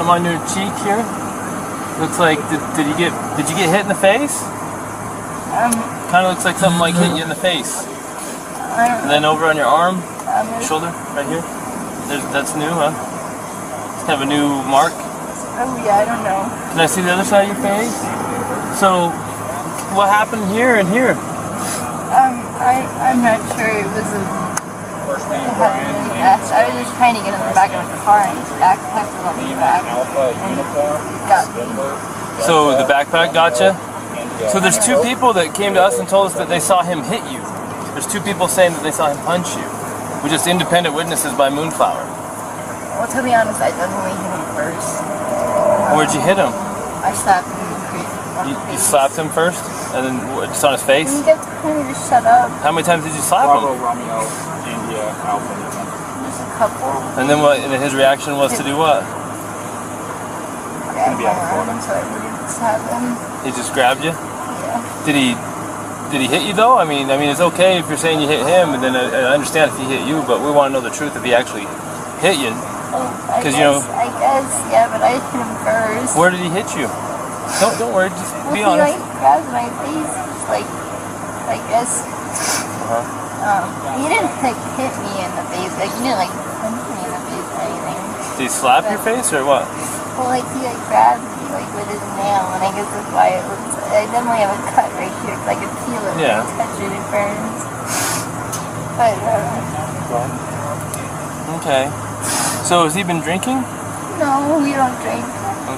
something on your cheek here? Looks like, did you get hit in the face? Kind of looks like something like hit you in the face. I don't know. And then over on your arm, shoulder, right here. That's new, huh? It's kind of a new mark. Oh yeah, I don't know. Can I see the other side of your face? So, what happened here and here? I'm not sure. It was a. I was just trying to get in the back of the car and his backpack was on the back. And it got me. So the backpack got you? So there's two people that came to us and told us that they saw him hit you. There's two people saying that they saw him punch you. We're just independent witnesses by Moonflower. Well, to be honest, I definitely hit him first. Where'd you hit him? I slapped him in the face. You slapped him first? And then just on his face? He kept telling me to shut up. How many times did you slap him? Romeo, India, Alpha. Just a couple. And then what? And his reaction was to do what? Grab my arm so I wouldn't slap him. He just grabbed you? Yeah. Did he hit you though? I mean, it's okay if you're saying you hit him, and then I understand if he hit you, but we want to know the truth if he actually hit you. I guess, yeah, but I hit him first. Where did he hit you? Don't worry, just be honest. He grabbed my face, just like, I guess. He didn't hit me in the face, like he didn't punch me in the face or anything. Did he slap your face or what? Well, he grabbed me with his nail, and I guess that's why it looks. I definitely have a cut right here because I can feel it. Yeah. When I touch it, it burns. But okay. So has he been drinking? no, we don't drink.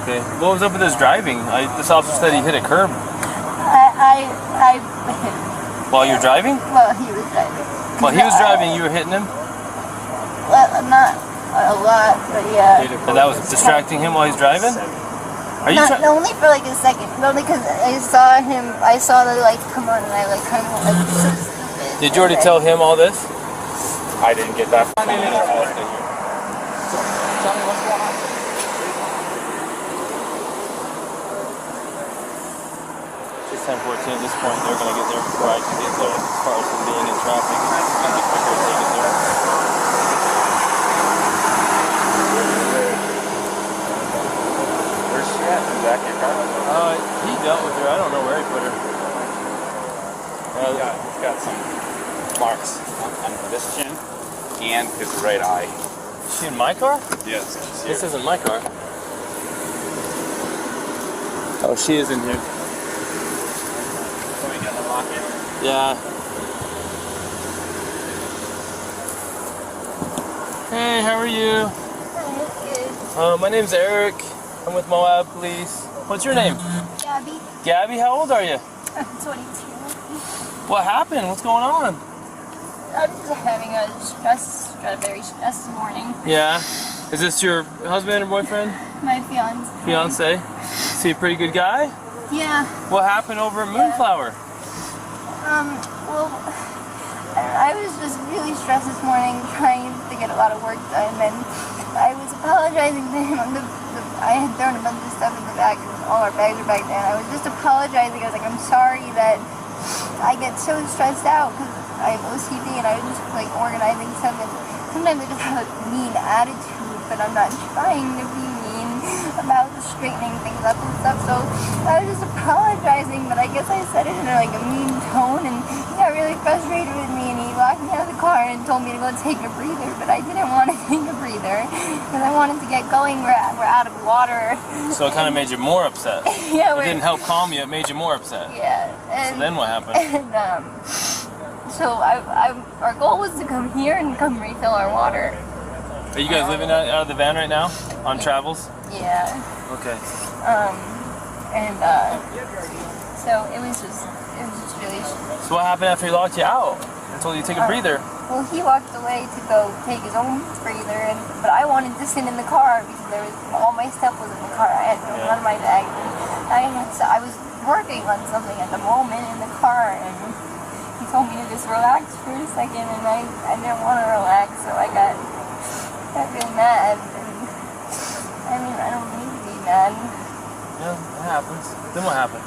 Okay. What was up with his driving? This officer said he hit a curb. I hit him. While you were driving? Well, he was driving. While he was driving, you were hitting him? Well, not a lot, but yeah. And that was distracting him while he's driving? Are you Not only for like a second, only because I saw the lights come on, and I kind of so stupid. Did you already tell him all this? I didn't get that. Tell me what's going on. It's 10:14 at this point. They're going to get there before I can get there as far as from being in traffic. It's going to be quicker if they get there. Where's she at? Is that your car? He dealt with her. I don't know where he put her. He's got some marks on this chin and his right eye. Is she in my car? Yes. This isn't my car. Oh, she is in here. So we got to lock it. Yeah. Hey, how are you? Good. My name's Eric. I'm with Moab Police. What's your name? Gabby. Gabby, how old are you? I'm 22. What happened? What's going on? I'm just having a very stressed morning. Yeah. Is this your husband or boyfriend? My fiance. Fiance? Is he a pretty good guy? Yeah. What happened over at Moonflower? Well, I was just really stressed this morning trying to get a lot of work done, and I was apologizing to him. I had thrown a bunch of stuff in the bag, and all our bags were back there, and I was just apologizing. I was like, I'm sorry that I get so stressed out because I have OCD, and I was just organizing stuff, and sometimes I just have a mean attitude, but I'm not trying to be mean about straightening things up and stuff, so I was just apologizing, but I guess I said it in a mean tone, and he got really frustrated with me, and he locked me out of the car and told me to go take a breather, but I didn't want to take a breather, because I wanted to get going. We're out of water. So it kind of made you more upset. Yeah, it didn't help calm you, it made you more upset. Yeah. And, so then what happened? And, so our goal was to come here and come refill our water. Are you guys living out of the van right now? On travels? Yeah. Okay. So it was just really. So what happened after he locked you out? I told you to take a breather. Well, he walked away to go take his own breather, but I wanted to sit in the car because all my stuff was in the car. I had none of my bag. I was working on something at the moment in the car, and he told me to just relax for a second, and I didn't want to relax, so I got really mad. And, I don't need to be mad. Yeah, it happens. Then what happened?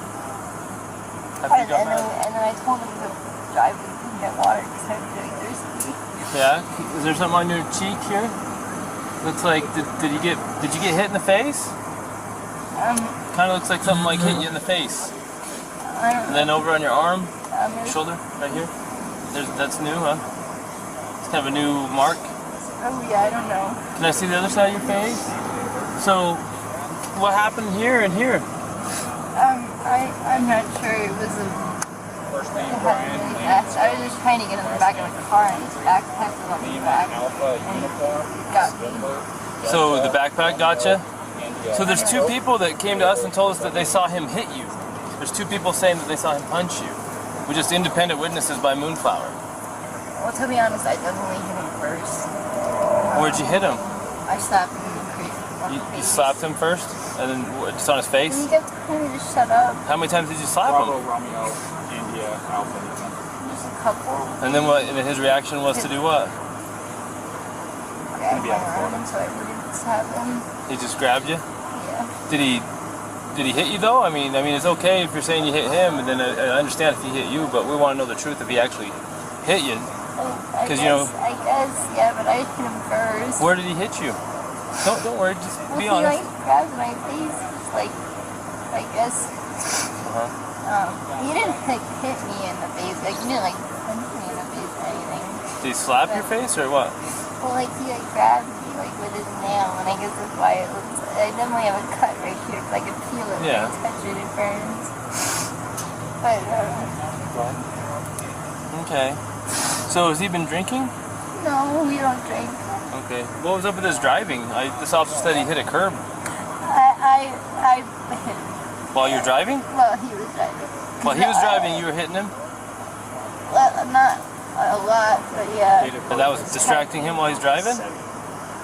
And then I told him to drive and get water because I was really thirsty. Yeah? Is there something on your cheek here? Looks like did you get hit in the face? Kind of looks like something like hit you in the face. I don't And then over on your arm, know. shoulder, right here. That's new, huh? It's kind of a new mark. Oh yeah, I don't know. Can I see the other side of your face? So, what happened here and here? I'm not sure. It was a. First name, It Brian. happened really fast. I was just trying to get in the back of the car, and his backpack was on the back. Alpha uniform. Got me. So the backpack got you? So there's two people that came to us and told us that they saw him hit you. There's two people saying that they saw him punch you. We're just independent witnesses by Moonflower. Well, to be honest, I definitely hit him first. Where'd you hit him? I slapped him in the face. You slapped him first? And then just on his face? He kept telling me to shut up. How many times did you slap Bravo, him? Romeo, India, Alpha. Just a couple. And then what? And his reaction was to do what? Grabbed my arm so I wouldn't slap him. He just grabbed you? Yeah. Did he hit you though? I mean, it's okay if you're saying you hit him, and then I understand if he hit you, but we want to know the truth if he actually hit you. I guess, yeah, but I hit him first. Where did he hit you? Don't worry, just be Well, honest. he grabbed my face, just I guess. He didn't hit me in the face, he didn't punch me in the face or anything. Did he slap your face or what? Well, he grabbed me with his nail, and I guess that's why it looks. I definitely have a cut right here because I can feel it. Yeah. When I touch it, it burns. But Okay. So has he been drinking? no, we don't drink. Okay. What was up with his driving? This officer said he hit a curb I hit him. while you were driving. Well, he was driving. While he was driving, you were hitting him, Well, not a lot, but yeah. and that was distracting him while he's driving.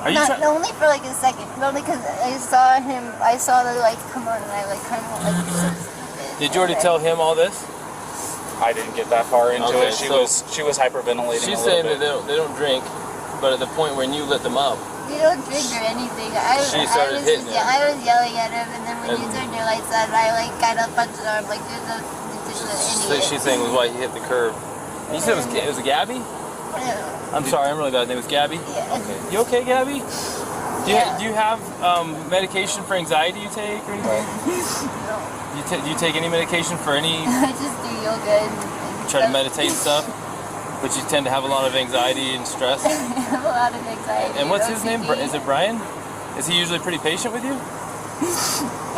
Are you Not only for a second, only because I saw the lights come on, and I kind of went stupid. Did you already tell him all this? I didn't get that far into Okay, it. so She was hyperventilating. She's a saying little that bit. they don't drink, but at the point when you lit them up, You don't drink or anything. She started hitting him. I was yelling at him, and then when you And- turned your lights on, I kind of punched him. Like, there's an idiot. she's saying was why he hit the curb. You said it was Gabby? I'm sorry, I'm really bad. His name was Gabby? Yeah. Okay. You okay, Gabby? Yeah. Do you have medication for anxiety you take or anything? No. Do you take any medication for any, I just do yoga and try to meditate and stuff? But you tend to have a lot of anxiety and stress? I have a lot of anxiety. And what's his name? Is it Brian? Is he usually pretty patient with you?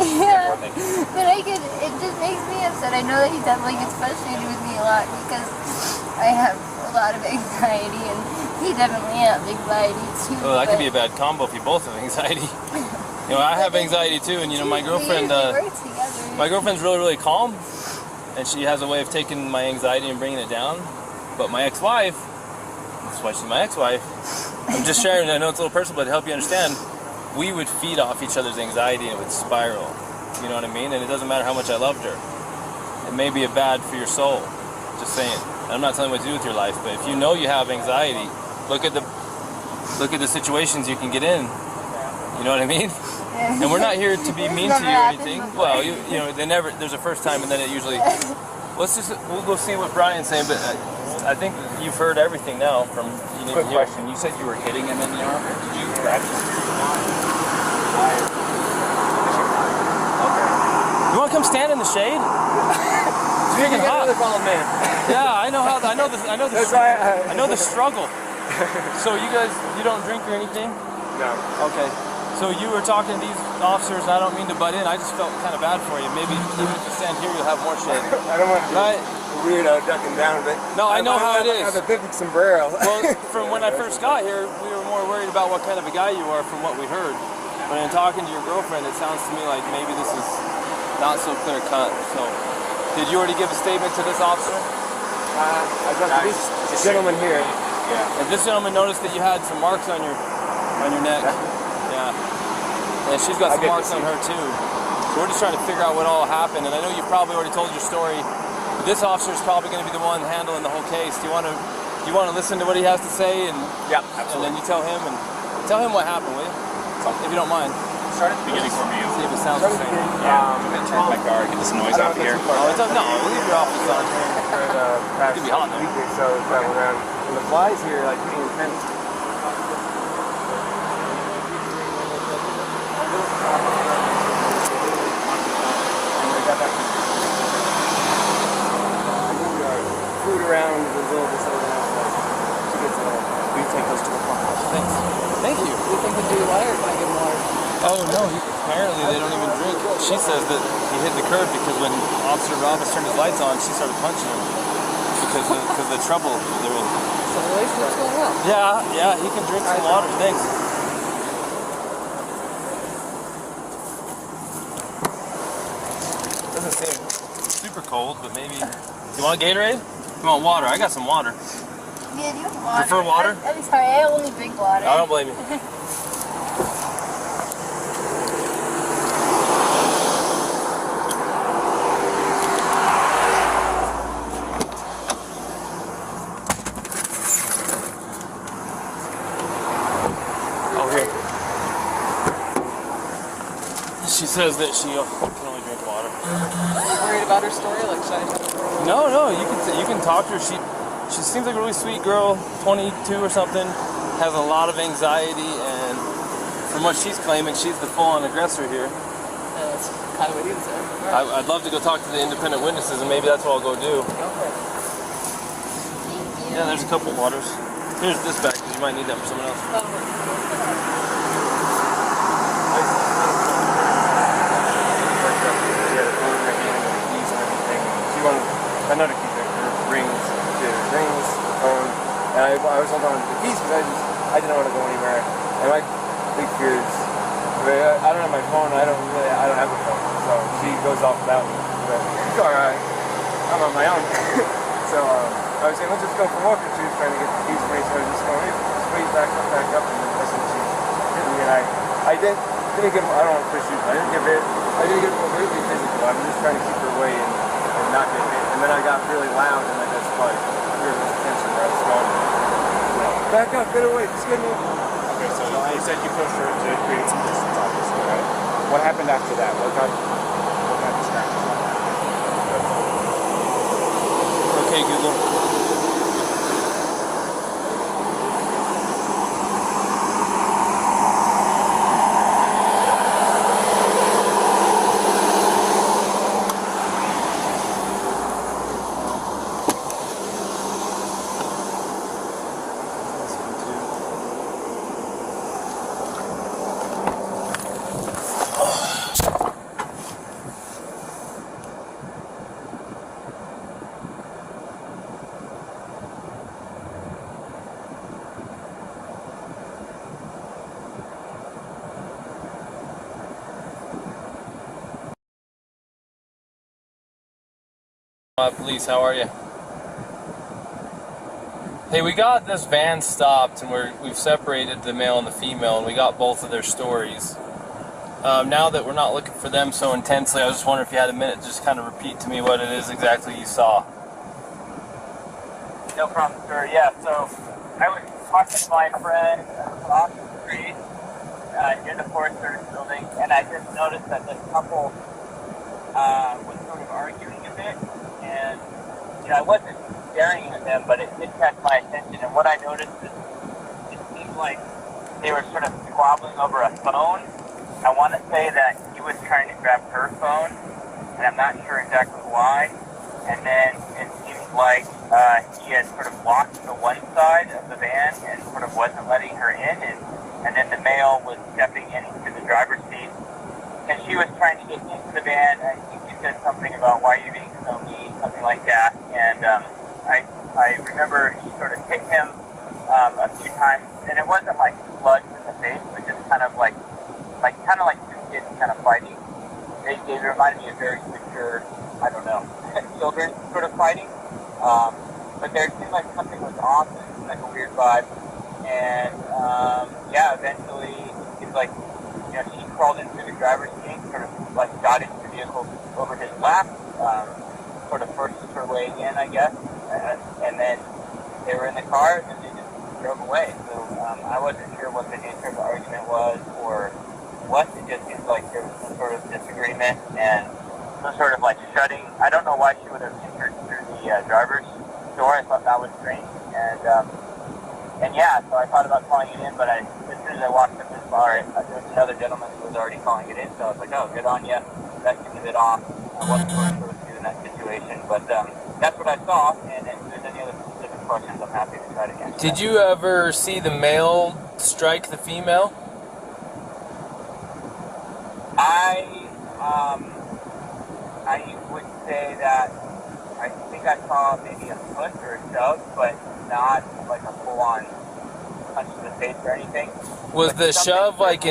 Yeah, but it just makes me upset. I know that he definitely gets frustrated with me a lot because I have a lot of anxiety and he definitely has anxiety too. Oh, that could be a bad combo if you both have anxiety. I have anxiety too, and my girlfriend, my girlfriend's really, really calm, and she has a way of taking my anxiety and bringing it down. But my ex-wife, that's why she's my ex-wife, I'm just sharing, I know it's a little personal, but to help you understand, we would feed off each other's anxiety and it would spiral. You know what I mean? And it doesn't matter how much I loved her. It may be bad for your soul. Just saying. And I'm not telling you what to do with your life, but if you know you have anxiety, look at the situations you can get in. You know what I mean? And we're not here to be mean to you or anything. Well, there's a first time, and then it usually. We'll go see what Brian's saying, but I think you've heard everything now from. Quick question. You said you were hitting him in the arm. Did you grab him? You want to come stand in the shade? It's freaking hot. Yeah, I know the struggle. So you don't drink or anything? No. Okay. So you were talking to these officers, and I don't mean to butt in. I just felt kind of bad for you. Maybe even if you stand here, you'll have more shade. I don't want to be Right? a weirdo ducking down, but No, I know how it I is. have a big sombrero. Well, from when I first got here, we were more worried about what kind of a guy you are from what we heard. But in talking to your girlfriend, it sounds to me like maybe this is not so clear cut. So, did you already give a statement to this officer? I got this gentleman here. Yeah. And this gentleman noticed that you had some marks on your neck. Yeah. And she's got some marks on her too. So we're just trying to figure out what all happened. And I know you've probably already told your story. But this officer is probably going to be the one handling the whole case. Do you want to listen to what he has to say? And Yeah, and absolutely. then you tell him what happened, will you? If you don't mind. Start at the beginning for me. See if it sounds the same. I'm going to turn my car, get this noise off here. Oh, no, leave your office on. For the past It could be hot, though. week or so, traveling around. And the flies here are like pretty intense. around the little disorganized life. She gets a little. We take those to the farmhouse. Thanks. Thank you. You think the dude wired might give him water? Oh no, apparently they don't even drink. She says that he hit the curb because when Officer Roberts turned his lights on, she started punching him because of the trouble they're in. So the relationship's going well. Yeah, he can drink some water. Thanks. Doesn't seem super cold, but maybe. You want Gatorade? You want water? I got some water. Yeah, do you have water? Prefer water? I'm sorry, I only drink water. I don't blame you. She says that she can only drink water. Are you worried about her story? Like, should I... No, you can talk to her. She seems like a really sweet girl, 22 or something, has a lot of anxiety, and from what she's claiming, she's the full-on aggressor here. That's kind of what he said. Right. I'd love to go talk to the independent witnesses, and maybe that's what I'll go do. Go for it. Thank you. Yeah, there's a couple waters. Here's this bag, because you might need that for someone else. I know to keep her rings, phone, and I was holding on to the keys because I didn't want to go anywhere. And my big fear is, I don't have my phone, I don't have a phone, so she goes off without me. But it's alright, I'm on my own. So I was saying, let's just go for a walk, and she was trying to get the keys for me, so I was just going, just wait, back up, and then that's when she hit me, and I didn't get, I don't want to push you, I didn't get overly physical, I'm just trying to keep her away and not get hit. And then I got really loud and I just like hear this tension where I was going, back up, get away, just get me. Okay, so you said you pushed her to create some distance, obviously, right? What happened after that? What kind of distraction? Okay, Google. Police, how are you? Hey, we got this van stopped and we've separated the male and the female, and we got both of their stories. Now that we're not looking for them so intensely, I was just wondering if you had a minute to just kind of repeat to me what it is exactly you saw. No problem, sir. Yeah, so I was talking to my friend across the street near the Forest Service building, and I just noticed that this couple was sort of arguing a bit. And, I wasn't staring at them, but it did catch my attention. And what I noticed is it seemed like they were sort of squabbling over a phone. I want to say that he was trying to grab her phone, and I'm not sure exactly why. And then it seemed like he had sort of blocked the one side of the van and sort of wasn't letting her in. And then the male was stepping into the driver's seat, and she was trying to get into the van, and he said something about, why are you being so mean, something like that. And I remember she sort of hit him a few times, and it wasn't like slugs in the face, but just kind of like two kids kind of fighting. They reminded me of very mature, I don't know, children sort of fighting. But there seemed like something was off, and it seemed like a weird vibe. And eventually it seemed like, she crawled into the driver's seat, sort of like got into the vehicle over his lap, sort of forced her way in, I guess. And then they were in the car, and they just drove away. So I wasn't sure what the nature of the argument was or what. It just seems like there was some sort of disagreement and some sort of like shutting. I don't know why she would have entered through the driver's door. I thought that was strange. And so I thought about calling it in, but as soon as I walked up this bar, there was another gentleman who was already calling it in, so I was like, oh, good on you. That seemed a bit off. I wasn't sure what to do in that situation, but that's what I saw, and if there's any other specific questions, I'm happy to try to answer. Did you ever see the male strike the female? I would say that I think I saw maybe a push or a shove, but not like a full-on punch to the face or anything. Was the shove like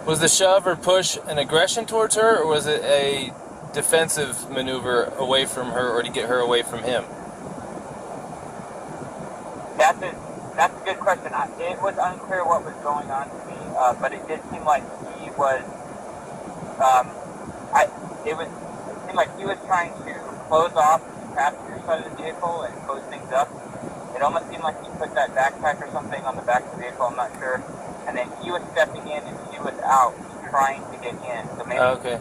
was the shove or push an aggression towards her, or was it a defensive maneuver away from her, or to get her away from him? That's a good question. It was unclear what was going on to me, but it did seem like he was. It seemed like he was trying to close off the passenger side of the vehicle and close things up. It almost seemed like he put that backpack or something on the back of the vehicle. I'm not sure. And then he was stepping in and she was out trying to get in. So maybe. Okay.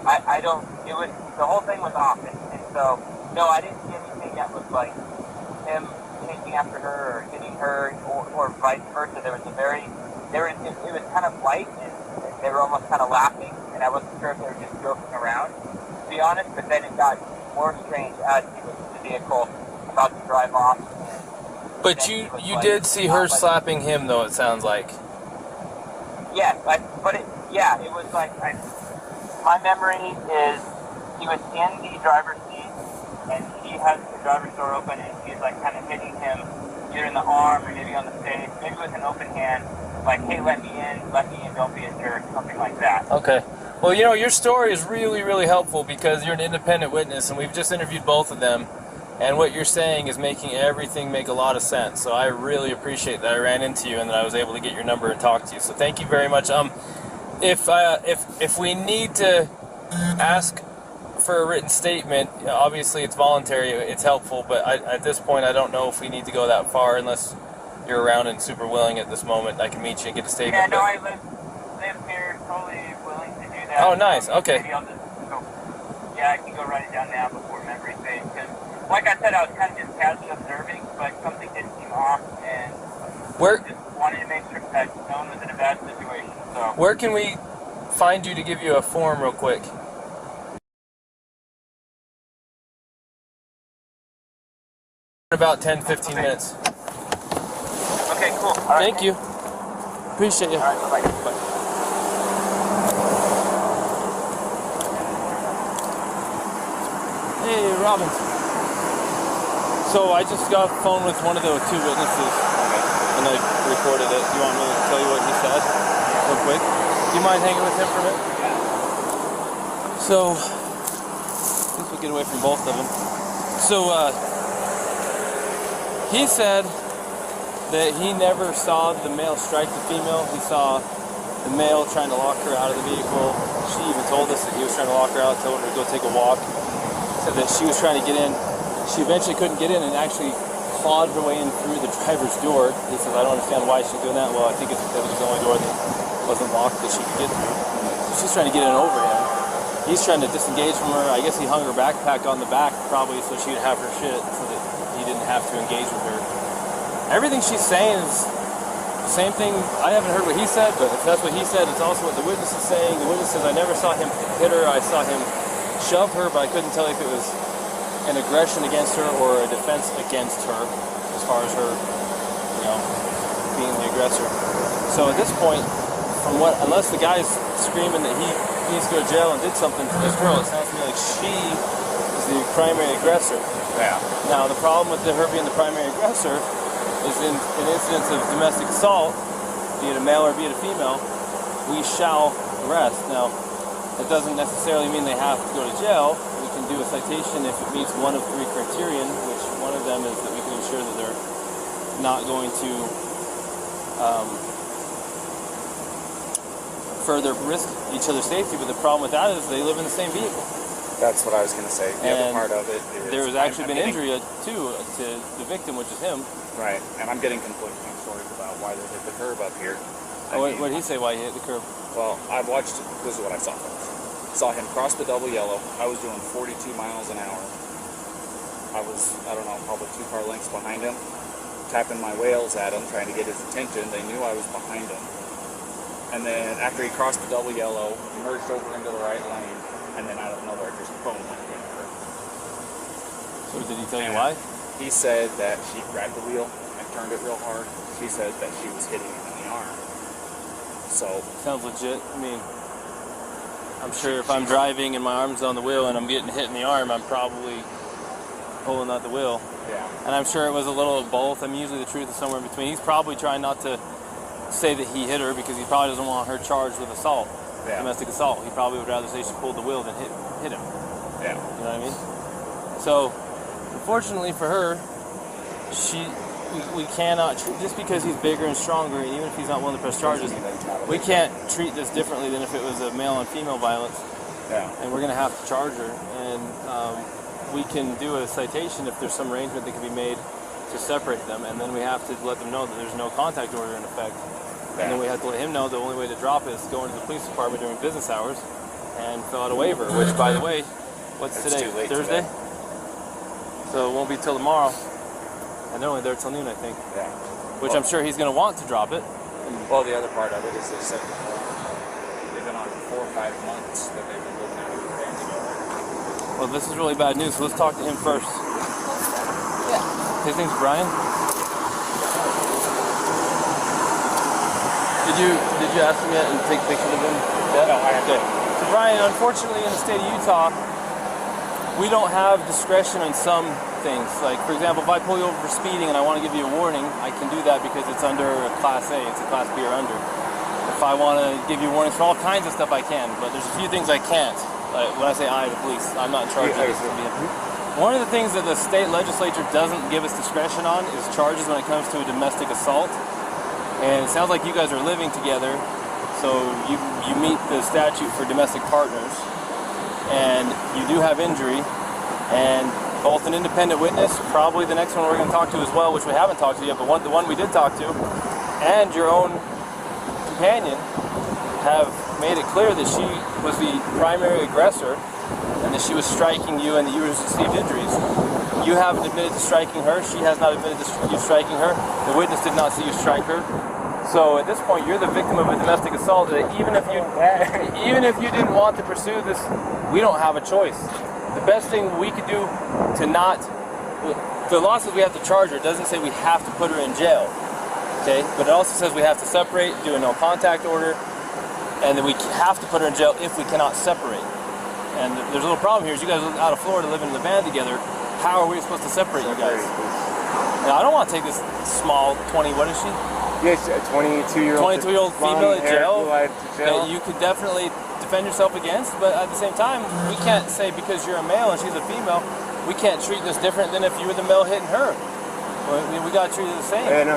I don't. It was the whole thing was off, and so no, I didn't see anything that was like him chasing after her or hitting her or vice versa. It was kind of light, and they were almost kind of laughing, and I wasn't sure if they were just joking around, to be honest. But then it got more strange as he was in the vehicle about to drive off. But you did see her slapping him, though. It sounds like. Yes, it was like my memory is he was in the driver's seat, and he has the driver's door open, and he's like kind of hitting him either in the arm or maybe on the face, maybe with an open hand, like, hey, let me in, don't be a jerk, something like that. Okay. Well, you know, your story is really, really helpful because you're an independent witness, and we've just interviewed both of them, and what you're saying is making everything make a lot of sense. So I really appreciate that I ran into you and that I was able to get your number and talk to you. So thank you very much. If we need to ask for a written statement, obviously it's voluntary, it's helpful, but at this point I don't know if we need to go that far unless you're around and super willing at this moment. I can meet you and get a statement. Yeah, no, I live here, totally willing to do that. Oh, nice, okay. Maybe I'll just I can go write it down now before memory fades, because like I said, I was kind of just casually observing, but something did seem off, and just wanted to make sure that no one was in a bad situation. So where can we find you to give you a form real quick? About 10-15 minutes. Okay, cool. All right. Thank you. Appreciate you. All right, bye. Hey, Robbins. So I just got off the phone with one of the two witnesses, and I recorded it. Do you want me to tell you what he said real quick? Do you mind hanging with him for a minute? So, I think we'll get away from both of them. So, he said that he never saw the male strike the female. He saw the male trying to lock her out of the vehicle. She even told us that he was trying to lock her out, told her to go take a walk. Said that she was trying to get in. She eventually couldn't get in and actually clawed her way in through the driver's door. He says, I don't understand why she's doing that. Well, I think it's because it was the only door that wasn't locked that she could get through. So she's trying to get in over him. He's trying to disengage from her. I guess he hung her backpack on the back probably so she would have her shit so that he didn't have to engage with her. Everything she's saying is the same thing. I haven't heard what he said, but if that's what he said, it's also what the witness is saying. The witness says, I never saw him hit her. I saw him shove her, but I couldn't tell if it was an aggression against her or a defense against her as far as her, being the aggressor. So at this point, unless the guy's screaming that he needs to go to jail and did something to this girl, it sounds to me like she is the primary aggressor. Yeah. Now the problem with her being the primary aggressor is in incidents of domestic assault, be it a male or be it a female, we shall arrest. Now, that doesn't necessarily mean they have to go to jail. We can do a citation if it meets one of three criterion, which one of them is that we can ensure that they're not going to further risk each other's safety. But the problem with that is they live in the same vehicle. That's what I was going to say. The other part of it is there was actually been injury too to the victim, which is him. Right, and I'm getting conflicting stories about why they hit the curb up here. What did he say? Why he hit the curb? Well, I watched. This is what I saw. Saw him cross the double yellow. I was doing 42 miles an hour. I was, probably 2 car lengths behind him, tapping my wheels at him, trying to get his attention. They knew I was behind him. And then after he crossed the double yellow, merged over into the right lane, and then out of nowhere, just boom, went into the curb. So did he tell you why? He said that she grabbed the wheel and turned it real hard. She said that she was hitting him in the arm. So sounds legit. I mean, I'm sure if I'm driving and my arm's on the wheel and I'm getting hit in the arm, I'm probably pulling out the wheel. Yeah. And I'm sure it was a little of both. I mean, usually the truth is somewhere in between. He's probably trying not to say that he hit her because he probably doesn't want her charged with assault, domestic assault. He probably would rather say she pulled the wheel than hit him. Yeah. You know what I mean? So, unfortunately for her, we cannot treat, just because he's bigger and stronger, and even if he's not willing to press charges, we can't treat this differently than if it was a male and female violence. Yeah. And we're going to have to charge her, and we can do a citation if there's some arrangement that can be made to separate them, and then we have to let them know that there's no contact order in effect. Yeah. And then we have to let him know the only way to drop it is to go into the police department during business hours and fill out a waiver, which, by the way, what's today? Thursday? Today. So it won't be till tomorrow. And they're only there till noon, I think. Yeah. Which I'm sure he's going to want to drop it. Well, the other part of it is they said they've been on for 4 or 5 months that they've been living out of the band together. Well, this is really bad news, so let's talk to him first. Yeah. His name's Brian. Did you ask him yet and take pictures of him? Yeah? No, I have. Okay. So Brian, unfortunately in the state of Utah, we don't have discretion on some things. Like, for example, if I pull you over for speeding and I want to give you a warning, I can do that because it's under a Class A, it's a Class B or under. If I want to give you warnings for all kinds of stuff, I can, but there's a few things I can't. Like, when I say I, the police, I'm not in charge of this. One of the things that the state legislature doesn't give us discretion on is charges when it comes to a domestic assault. And it sounds like you guys are living together, so you meet the statute for domestic partners, and you do have injury, and both an independent witness, probably the next one we're going to talk to as well, which we haven't talked to yet, but the one we did talk to, and your own companion have made it clear that she was the primary aggressor and that she was striking you and that you received injuries. You haven't admitted to striking her. She has not admitted to you striking her. The witness did not see you strike her. So at this point, you're the victim of a domestic assault that even if you didn't want to pursue this, we don't have a choice. The best thing we could do to not, the law says we have to charge her. It doesn't say we have to put her in jail, okay? But it also says we have to separate, do a no contact order, and then we have to put her in jail if we cannot separate. And there's a little problem here is you guys live out of Florida living in the van together. How are we supposed to separate you guys? Now, I don't want to take this small 20, what is she? Yes, a 22-year-old female in jail jail. that you could definitely defend yourself against, but at the same time, we can't say because you're a male and she's a female, we can't treat this different than if you were the male hitting her. We got to treat it the same. Yeah, no.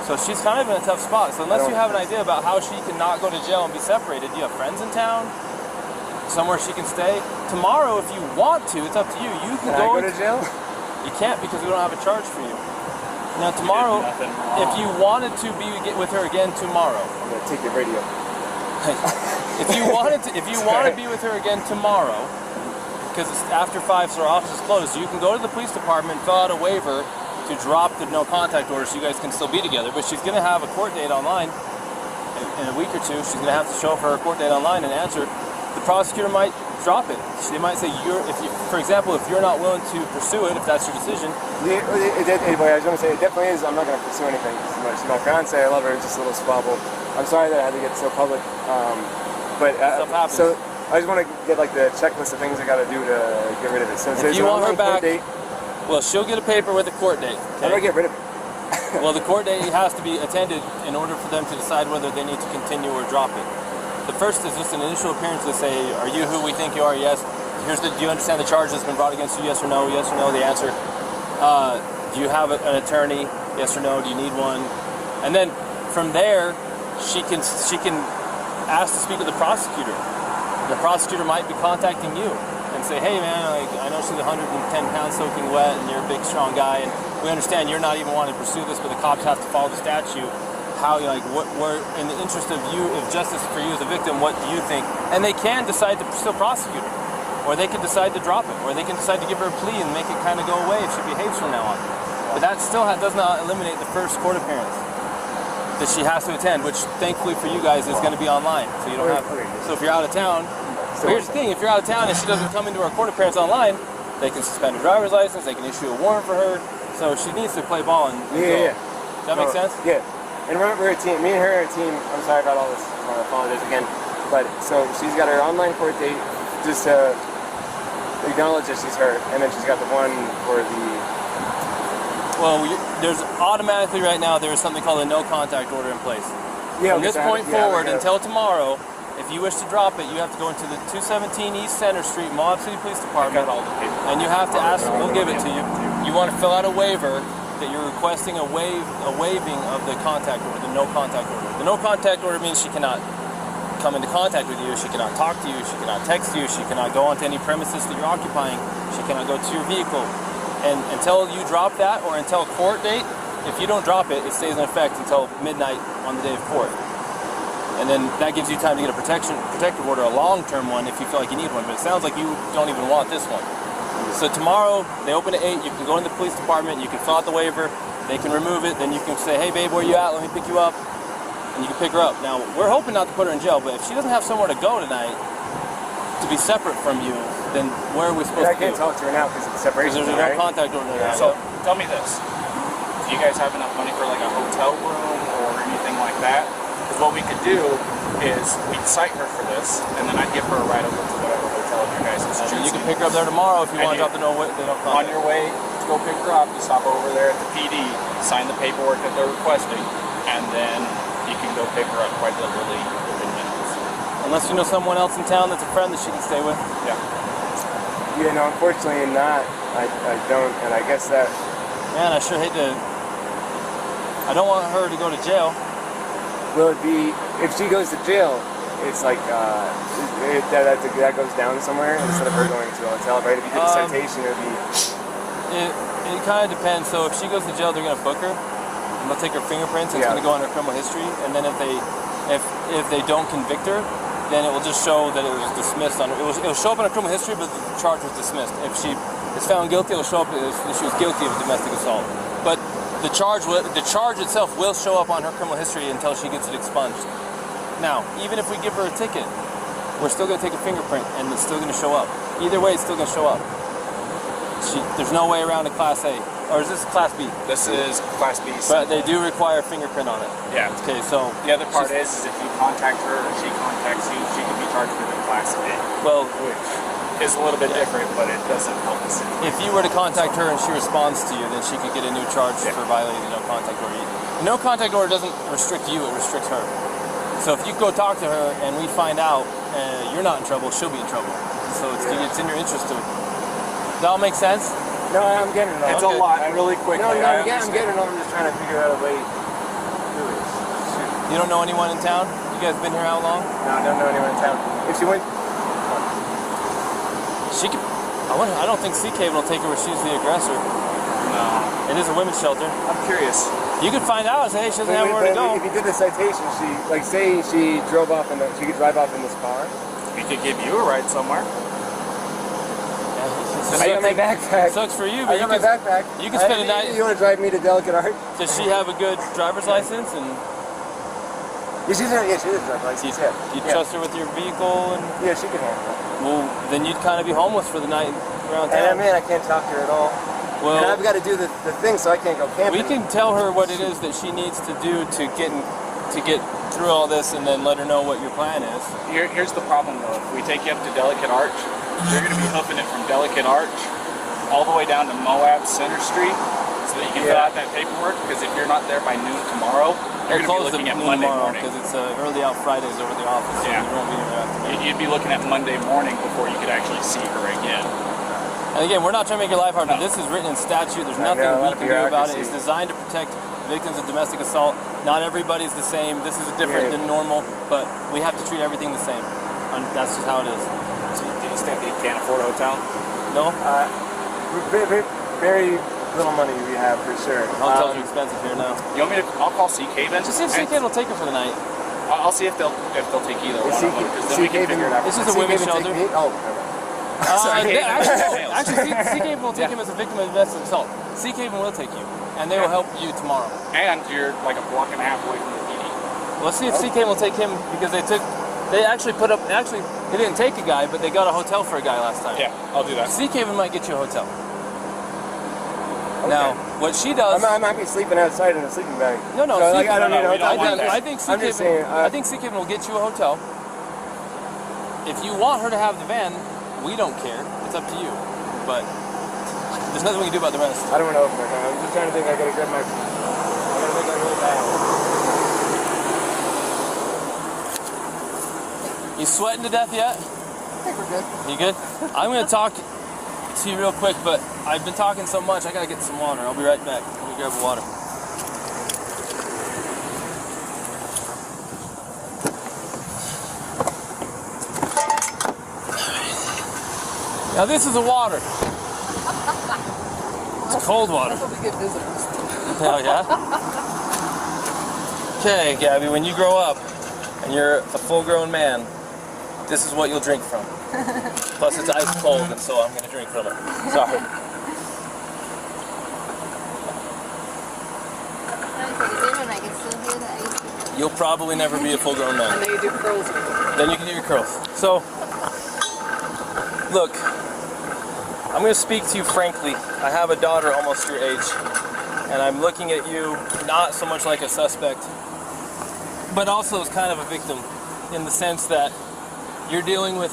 So she's kind of in a tough spot. So unless you have an idea about how she can not go to jail and be separated, do you have friends in town? Somewhere she can stay? Tomorrow, if you want to, it's up to you. You can go to jail? You can't because we don't have a charge for you. Now tomorrow, if you wanted to get with her again tomorrow, I'm gonna take your radio. if you want to be with her again tomorrow, because it's after 5, so our office is closed, you can go to the police department, fill out a waiver to drop the no contact order, so you guys can still be together. But she's gonna have a court date online in a week or two. She's gonna have to show up for her court date online and answer. The prosecutor might drop it. They might say, for example, if you're not willing to pursue it, if that's your decision. Anyway, I was going to say, it definitely is. I'm not going to pursue anything too much. My fiance, I love her, it's just a little squabble. I'm sorry that I had to get so public. Stuff happens. So I just want to get like the checklist of things I got to do to get rid of it. So if you want her back, well, she'll get a paper with a court date. Okay? How do I get rid of it? Well, the court date has to be attended in order for them to decide whether they need to continue or drop it. The first is just an initial appearance to say, are you who we think you are? Yes. Do you understand the charge that's been brought against you? Yes or no? Yes or no? The answer. Do you have an attorney? Yes or no? Do you need one? And then from there, she can ask to speak with the prosecutor. The prosecutor might be contacting you and say, hey man, I know she's 110 pounds soaking wet and you're a big strong guy and we understand you're not even wanting to pursue this, but the cops have to follow the statute. We're in the interest of you, of justice for you as a victim, what do you think? And they can decide to still prosecute her, or they can decide to drop it, or they can decide to give her a plea and make it kind of go away if she behaves from now on. But that still does not eliminate the first court appearance that she has to attend, which thankfully for you guys is going to be online, so you don't have. So if you're out of town, here's the thing: if you're out of town and she doesn't come into our court appearance online, they can suspend her driver's license, they can issue a warrant for her. So she needs to play ball and go. Yeah. Does that make sense? Yeah. And we're a team. Me and her are a team. I'm sorry about all this. I apologize again. But so she's got her online court date just to acknowledge that she's hurt, and then she's got the one for the. Well, there's automatically right now there is something called a no contact order in place. Yeah. From this point forward until tomorrow, if you wish to drop it, you have to go into the 217 East Center Street, Moab City Police Department, and you have to ask. We'll give it to you. You want to fill out a waiver that you're requesting a waiving of the contact order, the no contact order. The no contact order means she cannot come into contact with you, she cannot talk to you, she cannot text you, she cannot go onto any premises that you're occupying, she cannot go to your vehicle. And until you drop that, or until court date, if you don't drop it, it stays in effect until midnight on the day of court. And then that gives you time to get a protective order, a long-term one, if you feel like you need one. But it sounds like you don't even want this one. So tomorrow, they open at 8, you can go in the police department, you can fill out the waiver, they can remove it, then you can say, hey babe, where you at? Let me pick you up. And you can pick her up. Now, we're hoping not to put her in jail, but if she doesn't have somewhere to go tonight, to be separate from you, then where are we supposed to I can't talk to her now because it's separation. Because there's no contact order there. So, tell me this. Do you guys have enough money for like a hotel room or anything like that? Because what we could do is we'd cite her for this, and then I'd give her a ride over to whatever hotel you guys is choosing. You can pick her up there tomorrow if you want to drop the no contact. On your way to go pick her up, you stop over there at the PD, sign the paperwork that they're requesting, and then you can go pick her up quite literally within minutes. Unless you know someone else in town that's a friend that she can stay with. Yeah. Yeah, no, unfortunately not. I don't, and I guess that... Man, I sure hate to... I don't want her to go to jail. Will it be... If she goes to jail, it's like, that goes down somewhere instead of her going to a hotel, right? If you get a citation, it would be... It kind of depends. So if she goes to jail, they're going to book her. And they'll take her fingerprints, and it's going to go on her criminal history. And then if they don't convict her, then it will just show that it was dismissed. It'll show up on her criminal history, but the charge was dismissed. If she is found guilty, it'll show up as she was guilty of domestic assault. But the charge itself will show up on her criminal history until she gets it expunged. Now, even if we give her a ticket, we're still going to take a fingerprint, and it's still going to show up. Either way, it's still going to show up. There's no way around a Class A. Or is this Class B? This is Class B. But they do require a fingerprint on it. Yeah. Okay, so... The other part is if you contact her or she contacts you, she can be charged with a Class A. Well... Which is a little bit different, but it doesn't help us. If you were to contact her and she responds to you, then she could get a new charge for violating the no contact order. The no contact order doesn't restrict you, it restricts her. So if you go talk to her and we find out you're not in trouble, she'll be in trouble. So it's in your interest to... Does that all make sense? No, I'm getting it all. It's a lot, really quickly. No, I'm getting it all. I'm just trying to figure out a way to do it. Shoot. You don't know anyone in town? You guys been here how long? No, I don't know anyone in town. If she went... She could... I don't think Sea Cave will take her where she's the aggressor. No. It is a women's shelter. I'm curious. You could find out and say, hey, she doesn't have where to go. If you did the citation, say she drove off she could drive off in this car. We could give you a ride somewhere. I got my backpack. Sucks for you, I but got my backpack. You can spend a night. You want to drive me to Delicate Art? Does she have a good driver's license? And Yeah, she does have a driver's license. you trust her with your vehicle? And Yeah, she can handle it. well, then you'd kind of be homeless for the night around And town. man, I can't talk to her at all. Well, and I've got to do the thing, so I can't go camping. we can tell her what it is that she needs to do to get through all this, and then let her know what your plan is. Here's the problem though. If we take you up to Delicate Arch, you're going to be hoofing it from Delicate Arch all the way down to Moab Center Street so that you can fill out that paperwork, because if you're not there by noon tomorrow, you're going to be looking at Monday morning. Because it's early out Fridays over the office, so Yeah. you won't be there after. You'd be looking at Monday morning before you could actually see her again. And again, we're not trying to make your life hard, but this is written in statute. There's nothing we can do about it. It's designed to protect victims of domestic assault. Not everybody's the same. This is different than normal, but we have to treat everything the same. And that's just how it is. Do you think you can't afford a hotel? No? Very little money we have for sure. Hotels are expensive here now. You want me to? I'll call Sea Cave in. Just see if Sea Cave will take her for the night. I'll see if they'll take either one of them, because then we can figure it out. It's just a women's shelter. Actually, Sea Cave will take him as a victim of domestic assault. Sea Cave will take you, and they will help you tomorrow. And you're like a block and a half away from the PD. Let's see if Sea Cave will take him, because they actually They didn't take a guy, but they got a hotel for a guy last time. Yeah, I'll do that. Sea Caven might get you a hotel. Now, what she does... I might be sleeping outside in a sleeping bag. No, So, like, I don't need a hotel. I think Sea I'm just Caven, saying, I think Sea Caven will get you a hotel. If you want her to have the van, we don't care. It's up to you. But there's nothing we can do about the rest. I don't want to open my car. I'm just trying to think I gotta grab my... I gotta make that really bad. You sweating to death yet? I think we're good. You good? I'm going to talk to you real quick, but I've been talking so much, I got to get some water. I'll be right back. Let me grab the water. Now this is the water. It's cold water. That's what we get visitors. Oh yeah? Okay, Gabby, when you grow up and you're a full-grown man, this is what you'll drink from. Plus it's ice cold, and so I'm going to drink from it. Sorry. I can still hear the ice. You'll probably never be a full-grown man. And then you do curls. Then you can do your curls. So, look, I'm going to speak to you frankly. I have a daughter almost your age, and I'm looking at you not so much like a suspect, but also as kind of a victim, in the sense that you're dealing with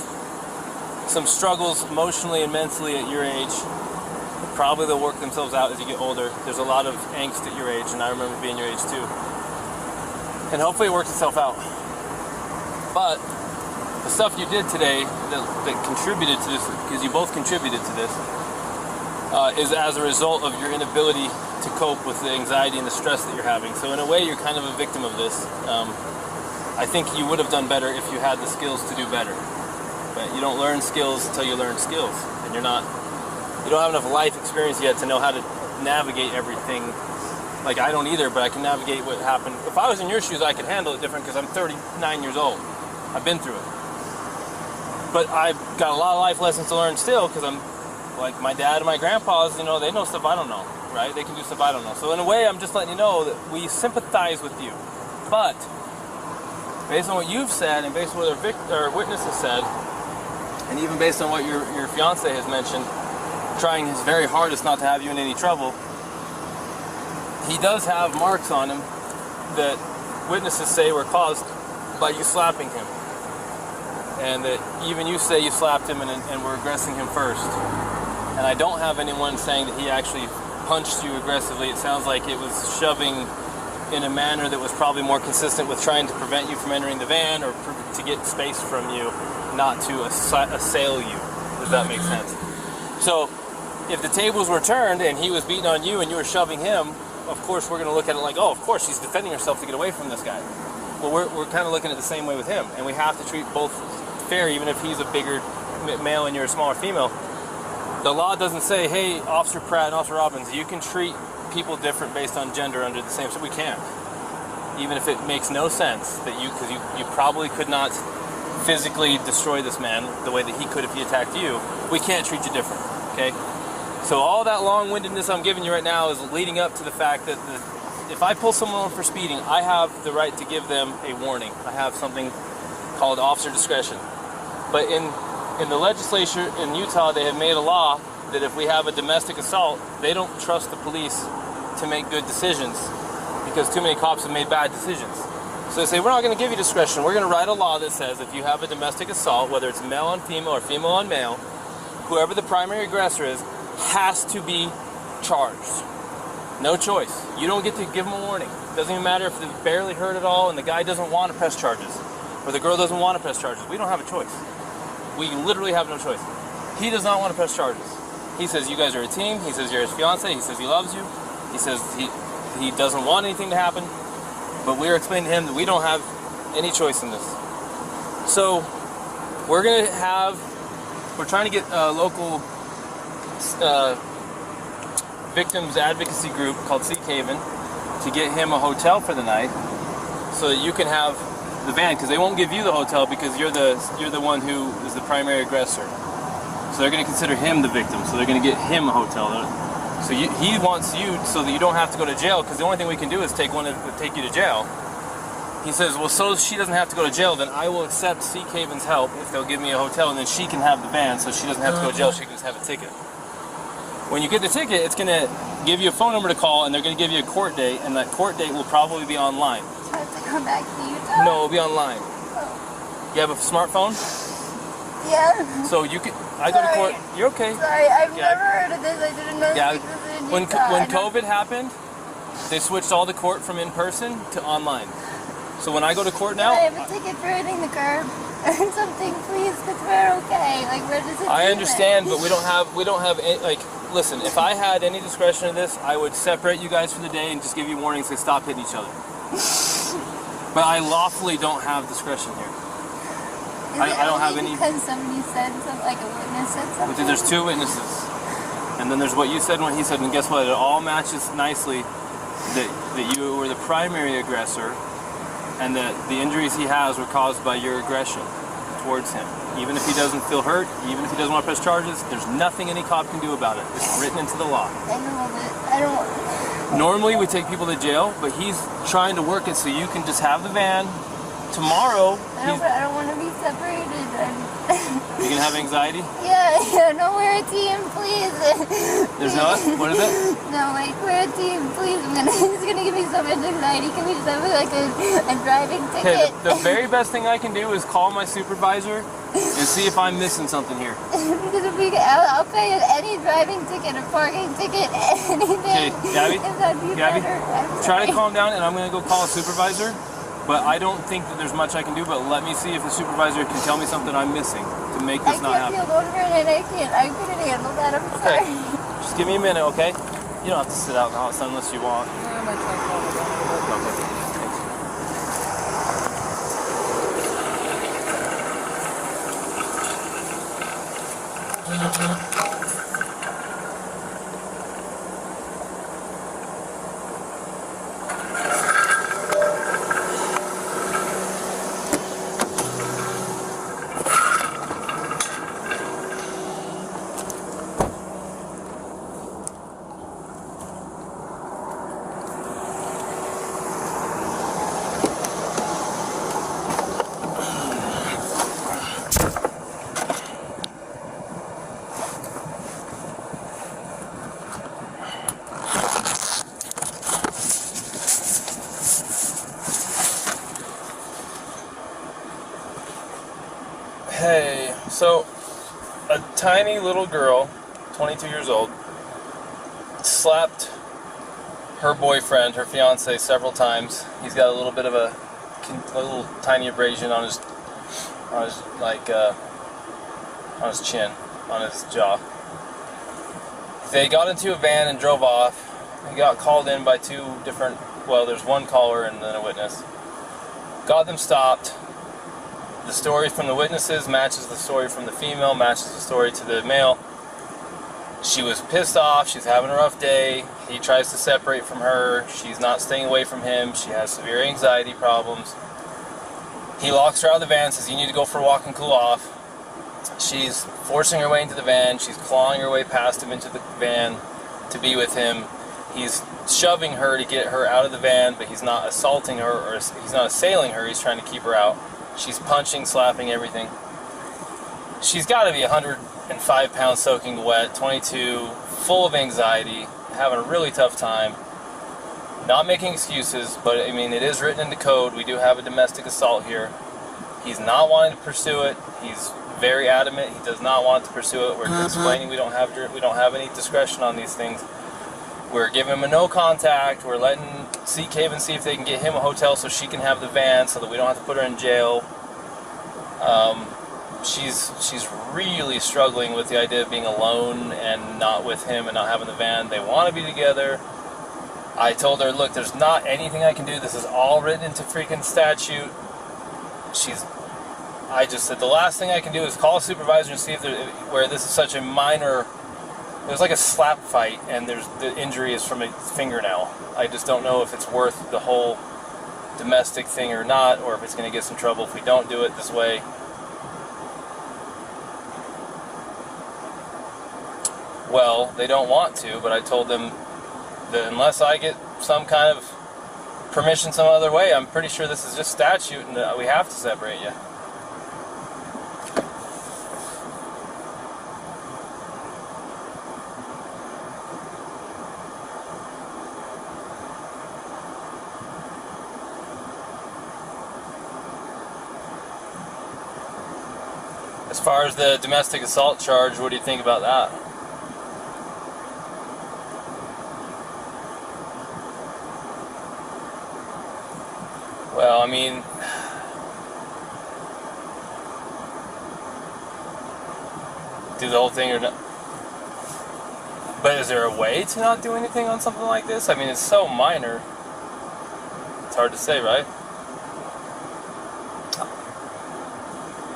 some struggles emotionally and mentally at your age. Probably they'll work themselves out as you get older. There's a lot of angst at your age, and I remember being your age too. And hopefully it works itself out. But the stuff you did today that contributed to this, because you both contributed to this, is as a result of your inability to cope with the anxiety and the stress that you're having. So in a way, you're kind of a victim of this. I think you would have done better if you had the skills to do better. But you don't learn skills until you learn skills. And you don't have enough life experience yet to know how to navigate everything. Like, I don't either, but I can navigate what happened. If I was in your shoes, I could handle it different because I'm 39 years old. I've been through it. But I've got a lot of life lessons to learn still, because I'm like my dad and my grandpas, they know stuff I don't know, right? They can do stuff I don't know. So in a way, I'm just letting you know that we sympathize with you. But based on what you've said, and based on what our witness has said, and even based on what your fiance has mentioned, trying his very hardest not to have you in any trouble, he does have marks on him that witnesses say were caused by you slapping him. And that even you say you slapped him and were aggressing him first. And I don't have anyone saying that he actually punched you aggressively. It sounds like it was shoving in a manner that was probably more consistent with trying to prevent you from entering the van, or to get space from you, not to assail you. Does that make sense? So if the tables were turned and he was beating on you and you were shoving him, of course we're going to look at it like, oh, of course she's defending herself to get away from this guy. Well, we're kind of looking at it the same way with him, and we have to treat both fair, even if he's a bigger male and you're a smaller female. The law doesn't say, hey, Officer Pratt and Officer Robbins, you can treat people different based on gender under the same, so we can't. Even if it makes no sense that because you probably could not physically destroy this man the way that he could if he attacked you, we can't treat you different, okay? So all that long-windedness I'm giving you right now is leading up to the fact that if I pull someone for speeding, I have the right to give them a warning. I have something called officer discretion. But in the legislature in Utah, they have made a law that if we have a domestic assault, they don't trust the police to make good decisions because too many cops have made bad decisions. So they say, we're not going to give you discretion. We're going to write a law that says if you have a domestic assault, whether it's male on female or female on male, whoever the primary aggressor is has to be charged. No choice. You don't get to give them a warning. It doesn't even matter if they're barely hurt at all and the guy doesn't want to press charges, or the girl doesn't want to press charges. We don't have a choice. We literally have no choice. He does not want to press charges. He says you guys are a team. He says you're his fiance. He says he loves you. He says he doesn't want anything to happen. But we're explaining to him that we don't have any choice in this. So we're trying to get a local victims advocacy group called Sea Caven to get him a hotel for the night, so that you can have the van, because they won't give you the hotel because you're the one who is the primary aggressor. So they're going to consider him the victim. So they're going to get him a hotel. So he wants you so that you don't have to go to jail, because the only thing we can do is take you to jail. He says, well, so she doesn't have to go to jail, then I will accept Sea Haven's help if they'll give me a hotel, and then she can have the van, so she doesn't have to go to jail, she can just have a ticket. When you get the ticket, it's going to give you a phone number to call, and they're going to give you a court date, and that court date will probably be online. Do I have to come back to Utah? No, it'll be online. Oh. You have a smartphone? Yeah. So you can, I go to court, you're okay. Sorry, I've Yeah. never heard of this. I didn't know Yeah. this was in When Utah. COVID happened, they switched all the court from in person to online. So when I go to court now, I have a ticket for hitting the curb or something, please, because we're okay. Like, where does it I do understand, it? but we don't have any, like, listen, if I had any discretion in this, I would separate you guys for the day and just give you warnings to stop hitting each other. But I lawfully don't have discretion here. I don't have any. Because somebody said something, like a witness said something. But there's two witnesses, and then there's what you said and what he said, and guess what? It all matches nicely that you were the primary aggressor, and that the injuries he has were caused by your aggression towards him. Even if he doesn't feel hurt, even if he doesn't want to press charges, there's nothing any cop can do about it. It's written into the law. I know, but I don't. Normally we take people to jail, but he's trying to work it so you can just have the van. Tomorrow, I don't want to be separated. you can have anxiety. Yeah, no, we're a team, please. There's not? What is it? No, like, we're a team, please. It's gonna give me so much anxiety. Can we just have like a driving Okay, ticket? the very best thing I can do is call my supervisor and see if I'm missing something here. Because if I'll pay any driving ticket or parking ticket, anything. Okay, Gabby, If that'd be Gabby, better. I'm try to sorry. calm down, and I'm gonna go call a supervisor. But I don't think that there's much I can do. But let me see if the supervisor can tell me something I'm missing to make this not I happen. can't feel over it. I couldn't handle that. I'm Okay. sorry. Just give me a minute, okay? You don't have to sit out in the hot sun unless you want. Okay. Hey, so a tiny little girl, 22 years old, slapped her boyfriend, her fiance, several times. He's got a little bit of a little tiny abrasion on his chin, on his jaw. They got into a van and drove off. He got called in by two different, well, there's one caller and then a witness. Got them stopped. The story from the witnesses matches the story from the female, matches the story to the male. She was pissed off, she's having a rough day, he tries to separate from her, she's not staying away from him, she has severe anxiety problems. He locks her out of the van, says you need to go for a walk and cool off. She's forcing her way into the van, she's clawing her way past him into the van to be with him. He's shoving her to get her out of the van, but he's not assaulting her, or he's not assailing her, he's trying to keep her out. She's punching, slapping, everything. She's got to be 105 pounds soaking wet, 22, full of anxiety, having a really tough time. Not making excuses, but I mean, it is written in the code. We do have a domestic assault here. He's not wanting to pursue it. He's very adamant. He does not want to pursue it. We're explaining we don't have any discretion on these things. We're giving him a no contact. We're letting Sea Haven see if they can get him a hotel so she can have the van so that we don't have to put her in jail. She's really struggling with the idea of being alone and not with him and not having the van. They want to be together. I told her, look, there's not anything I can do. This is all written into freaking statute. I just said the last thing I can do is call a supervisor and see if where this is such a minor. It was like a slap fight, and the injury is from a fingernail. I just don't know if it's worth the whole domestic thing or not, or if it's going to get us in trouble if we don't do it this way. Well, they don't want to, but I told them that unless I get some kind of permission some other way. I'm pretty sure this is just statute and we have to separate you. As far as the domestic assault charge, what do you think about that? Well, I mean, do the whole thing or not? But is there a way to not do anything on something like this? I mean, it's so minor. It's hard to say, right?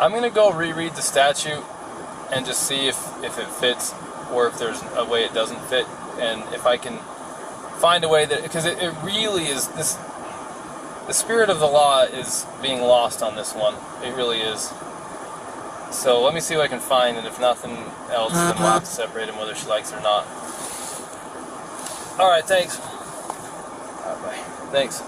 I'm going to go reread the statute and just see if it fits or if there's a way it doesn't fit. And if I can find a way that, because it really is, the spirit of the law is being lost on this one. It really is. So let me see what I can find, and if nothing else, then we'll have to separate him whether she likes it or not. Alright, thanks. Bye. Thanks. Bye.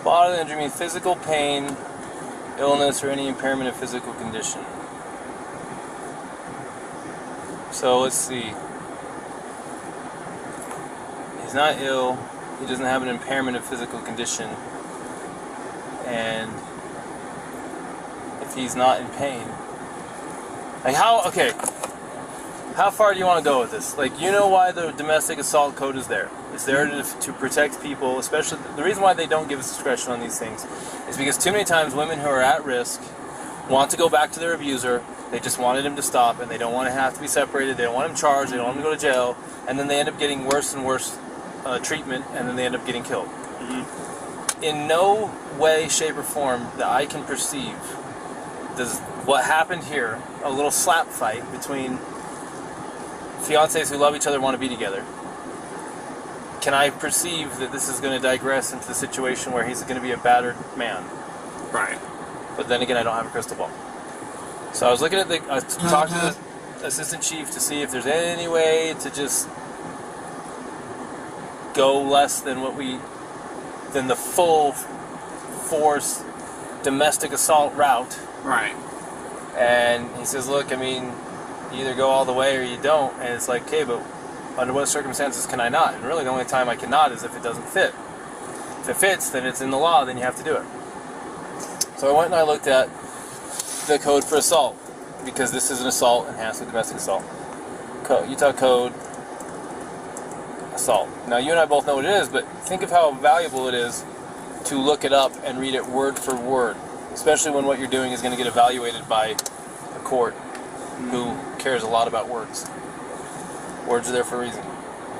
Bodily injury means physical pain, illness, or any impairment of physical condition. So let's see. He's not ill. He doesn't have an impairment of physical condition. And if he's not in pain. Like okay. How far do you want to go with this? Like, you know why the domestic assault code is there. It's there to protect people, especially, the reason why they don't give us discretion on these things is because too many times women who are at risk want to go back to their abuser, they just wanted him to stop, and they don't want to have to be separated, they don't want him charged, they don't want him to go to jail, and then they end up getting worse and worse treatment, and then they end up getting killed. Mm-hmm. In no way, shape, or form that I can perceive does what happened here, a little slap fight between fiancés who love each other and want to be together, can I perceive that this is going to digress into the situation where he's going to be a battered man? Right. But then again, I don't have a crystal ball. So I was looking at I talked to the assistant chief to see if there's any way to just go less than than the full force domestic assault route. Right. And he says, look, I mean, you either go all the way or you don't. And it's like, okay, but under what circumstances can I not? And really the only time I cannot is if it doesn't fit. If it fits, then it's in the law, then you have to do it. So I went and I looked at the code for assault, because this is an assault enhanced with domestic assault. Utah Code assault. Now you and I both know what it is, but think of how valuable it is to look it up and read it word for word, especially when what you're doing is going to get evaluated by a court who cares a lot about words. Words are there for a reason.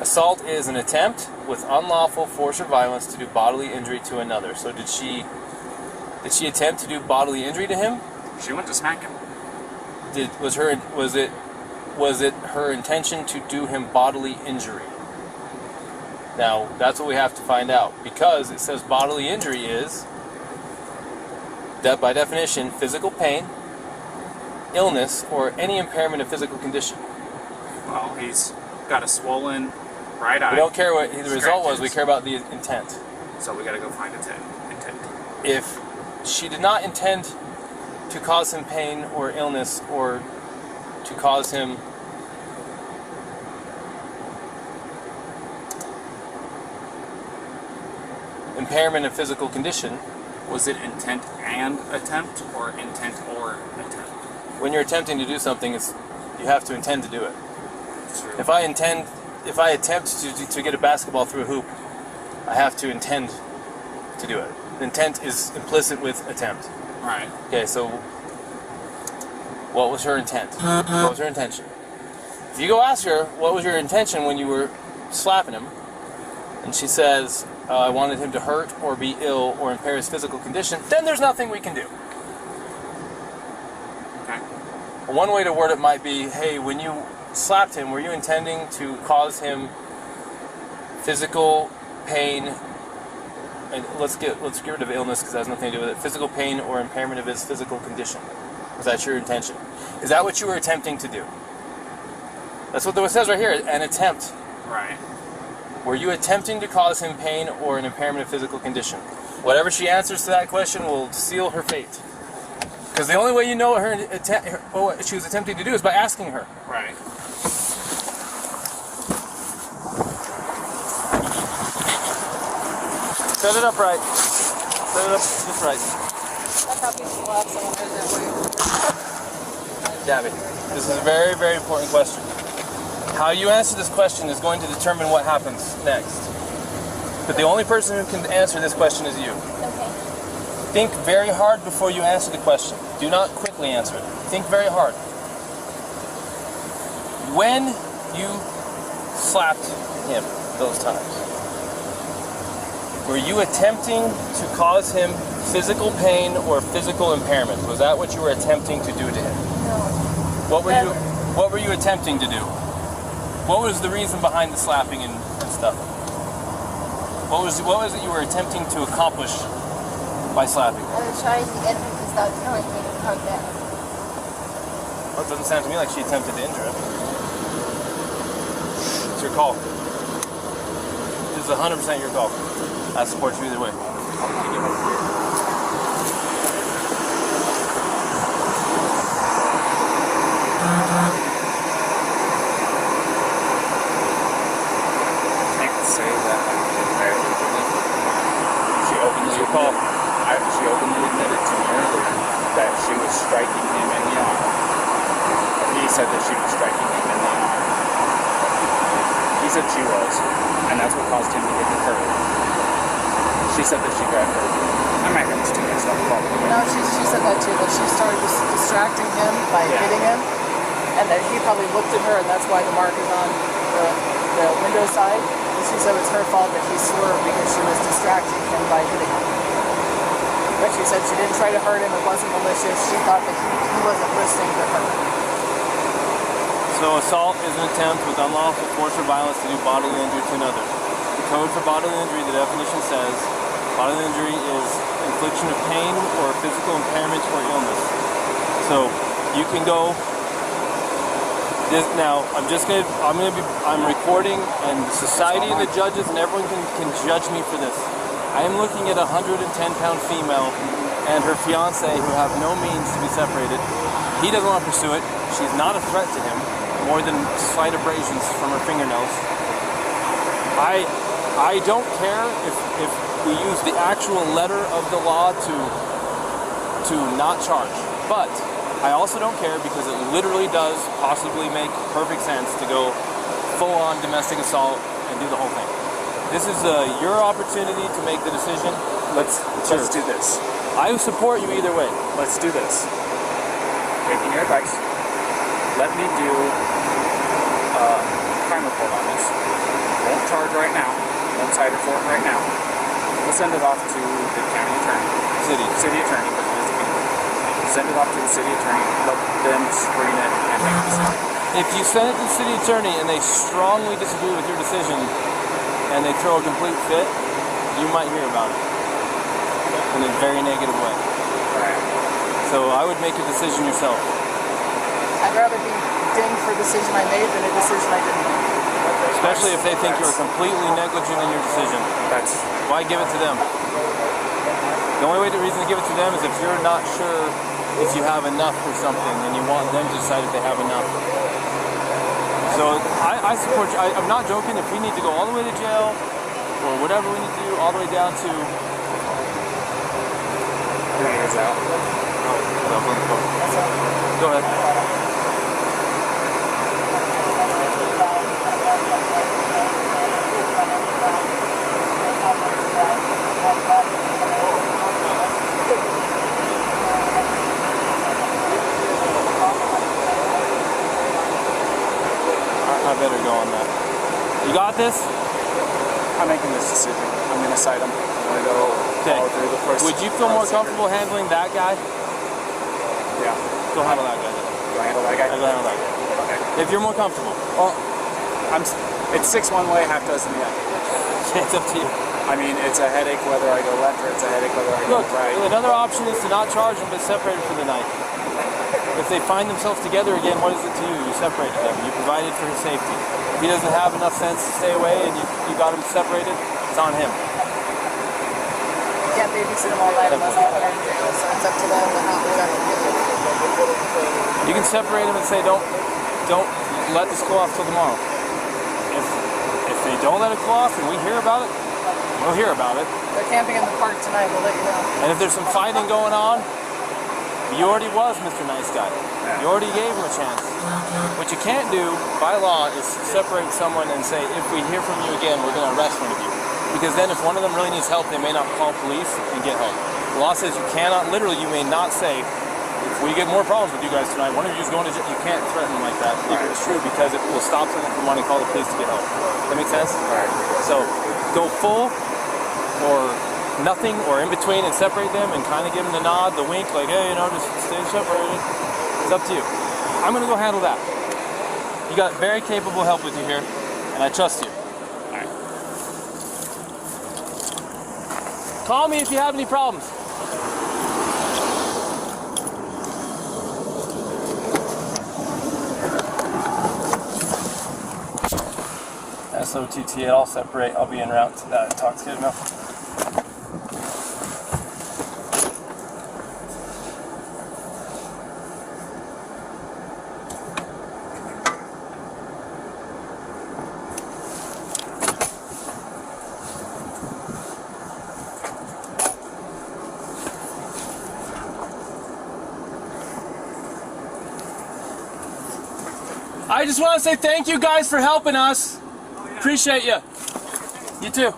Assault is an attempt with unlawful force or violence to do bodily injury to another. So did she attempt to do bodily injury to him? She went to smack him. Was it her intention to do him bodily injury? Now, that's what we have to find out, because it says bodily injury is, that by definition, physical pain, illness, or any impairment of physical condition. Well, he's got a swollen right eye. We don't care what the result was, we care about the intent. So we gotta go find intent. If she did not intend to cause him pain or illness, or to cause him impairment of physical condition. Was it intent and attempt, or intent or attempt? When you're attempting to do something, you have to intend to do it. True. If I attempt to get a basketball through a hoop, I have to intend to do it. Intent is implicit with attempt. Right. Okay, so what was her intent? What was her intention? If you go ask her, what was your intention when you were slapping him? And she says, I wanted him to hurt or be ill or impair his physical condition, then there's nothing we can do. Okay. One way to word it might be, hey, when you slapped him, were you intending to cause him physical pain? And let's get rid of illness because that has nothing to do with it. Physical pain or impairment of his physical condition. Was that your intention? Is that what you were attempting to do? That's what it says right here, an attempt. Right. Were you attempting to cause him pain or an impairment of physical condition? Whatever she answers to that question will seal her fate. Because the only way you know what she was attempting to do is by asking her. Right. Set it up right. Set it up just right. That's how people slap someone that way. Gabby, this is a very, very important question. How you answer this question is going to determine what happens next. But the only person who can answer this question is you. Okay. Think very hard before you answer the question. Do not quickly answer it. Think very hard. When you slapped him those times, were you attempting to cause him physical pain or physical impairment? Was that what you were attempting to do to him? No. What were you attempting to do? What was the reason behind the slapping and stuff? What was it you were attempting to accomplish by slapping? I was trying to get him to stop telling me to calm down. Well, it doesn't sound to me like she attempted to injure him. It's your call. This is 100% your call. I support you either way. She openly admitted to me earlier that she was striking him in the arm. He said that she was striking him in the arm. He said she was, and that's what caused him to hit the curb. She said that she grabbed her. I'm not going to too mixed up. No, she said that too, that she started distracting him by hitting him, and that he probably looked at her, and that's why the mark is on the window side. And she said it's her fault that he swerved because she was distracting him by hitting him. But she said she didn't try to hurt him, it wasn't malicious, she thought that he wasn't listening to her. So assault is an attempt with unlawful force or violence to do bodily injury to another. The code for bodily injury, the definition says, bodily injury is infliction of pain or physical impairment or illness. So you can go. Now I'm recording, and society and the judges and everyone can judge me for this. I am looking at a 110-pound female and her fiance who have no means to be separated. He doesn't want to pursue it. She's not a threat to him, more than slight abrasions from her fingernails. I don't care if we use the actual letter of the law to not charge, but I also don't care because it literally does possibly make perfect sense to go full-on domestic assault and do the whole thing. This is your opportunity to make the decision. Let's do this. I support you either way. Let's do this. Taking your advice, let me do a crime report on this. Won't charge right now. Won't cite her for it right now. We'll send it off to the county attorney. City attorney. Send it off to the city attorney. Let them screen it and make a decision. If you send it to the city attorney and they strongly disagree with your decision and they throw a complete fit, you might hear about it in a very negative way. Right. So I would make a decision yourself. I'd rather be dinged for a decision I made than a decision I didn't make. Especially if they think you're completely negligent in your decision. Why give it to them? The only reason to give it to them is if you're not sure if you have enough or something and you want them to decide if they have enough. So I support you. I'm not joking. If we need to go all the way to jail or whatever we need to do, all the way down to... out. Go ahead. this? I'm making this decision. I'm going to cite him. I'm going to go follow through the first. Would you feel more comfortable handling that guy? Yeah. Go handle that guy. Do I handle that guy? Go handle that guy. Okay. If you're more comfortable. Well, it's 6 one way, half dozen the other. It's up to you. I mean, it's a headache whether I go left or it's a headache whether I go Look, right. another option is to not charge them but separate them for the night. If they find themselves together again, what is it to you? You separated them. You provided for his safety. If he doesn't have enough sense to stay away and you got him separated, it's on him. You can't babysit them all night unless they put her in jail, so it's up to them to how they're going to do it. You can separate them and say, don't let this go off till tomorrow. If they don't let it go off and we hear about it, we'll hear about it. They're camping in the park tonight, we'll let you know. And if there's some fighting going on, you already was Mr. Nice Guy. You already gave him a chance. What you can't do by law is separate someone and say, if we hear from you again, we're going to arrest one of you. Because then if one of them really needs help, they may not call police and get help. The law says you cannot, literally, you may not say, if we get more problems with you guys tonight, one of you is going to jail. You can't threaten them like that if it's true, because it will stop someone from wanting to call the police to get help. Does that make sense? Right. So go full or nothing or in between and separate them and kind of give them the nod, the wink, like, hey, just stay separated. It's up to you. I'm going to go handle that. You got very capable help with you here, and I trust you. All right. Call me if you have any problems. SOTT, I'll separate. I'll be en route to that intoxicated milk. I just want to say thank you guys for helping us. Appreciate you. You too.